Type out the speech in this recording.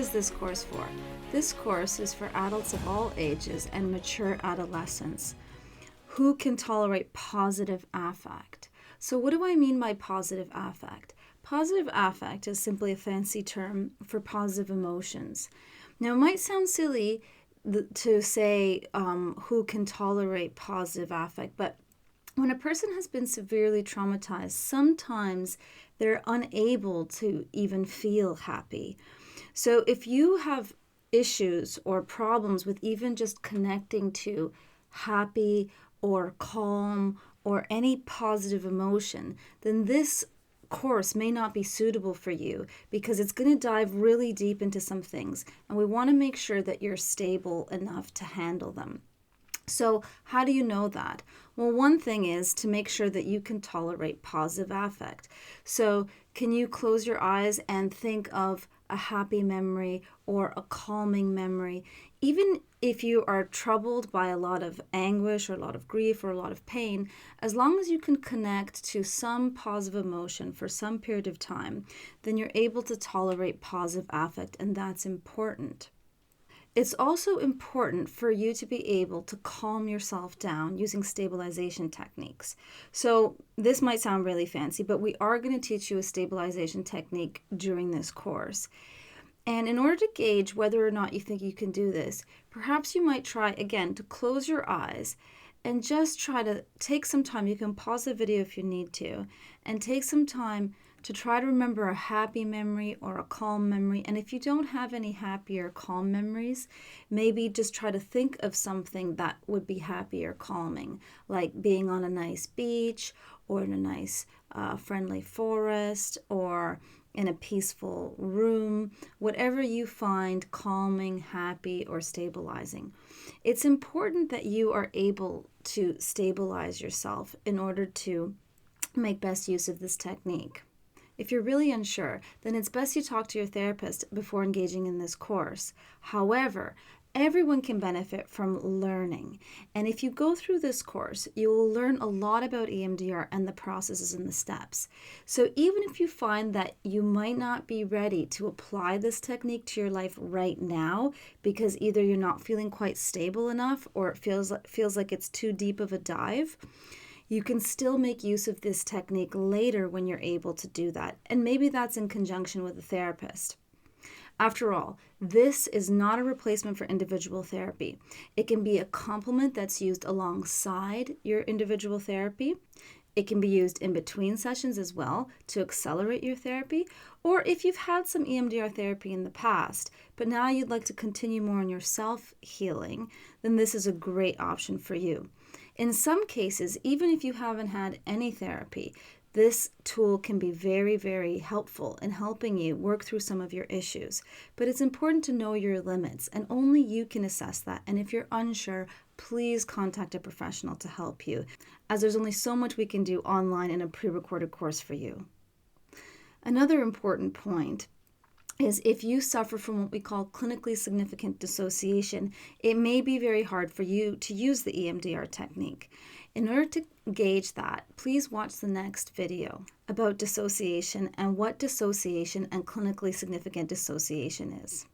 is this course for? This course is for adults of all ages and mature adolescents who can tolerate positive affect. So what do I mean by positive affect? Positive affect is simply a fancy term for positive emotions. Now, it might sound silly to say who can tolerate positive affect, but when a person has been severely traumatized, sometimes they're unable to even feel happy. So if you have issues or problems with even just connecting to happy or calm or any positive emotion, then this course may not be suitable for you because it's going to dive really deep into some things, and we want to make sure that you're stable enough to handle them. So how do you know that? Well, one thing is to make sure that you can tolerate positive affect. So can you close your eyes and think of a happy memory or a calming memory? Even if you are troubled by a lot of anguish or a lot of grief or a lot of pain, as long as you can connect to some positive emotion for some period of time, then you're able to tolerate positive affect, and that's important. It's also important for you to be able to calm yourself down using stabilization techniques. So this might sound really fancy, but we are going to teach you a stabilization technique during this course. And in order to gauge whether or not you think you can do this, perhaps you might try again to close your eyes and just try to take some time. You can pause the video if you need to, and take some time to try to remember a happy memory or a calm memory. And if you don't have any happy or calm memories, maybe just try to think of something that would be happy or calming, like being on a nice beach or in a nice friendly forest or in a peaceful room, whatever you find calming, happy, or stabilizing. It's important that you are able to stabilize yourself in order to make best use of this technique. If you're really unsure, then it's best you talk to your therapist before engaging in this course. However, everyone can benefit from learning. And if you go through this course, you will learn a lot about EMDR and the processes and the steps. So even if you find that you might not be ready to apply this technique to your life right now because either you're not feeling quite stable enough or it feels like it's too deep of a dive, you can still make use of this technique later when you're able to do that. And maybe that's in conjunction with a therapist. After all, this is not a replacement for individual therapy. It can be a complement that's used alongside your individual therapy. It can be used in between sessions as well to accelerate your therapy. Or if you've had some EMDR therapy in the past, but now you'd like to continue more on your self-healing, then this is a great option for you. In some cases, even if you haven't had any therapy, this tool can be very, very helpful in helping you work through some of your issues. But it's important to know your limits, and only you can assess that. And if you're unsure, please contact a professional to help you, as there's only so much we can do online in a pre-recorded course for you. Another important point is if you suffer from what we call clinically significant dissociation, it may be very hard for you to use the EMDR technique. In order to gauge that, please watch the next video about dissociation and what dissociation and clinically significant dissociation is.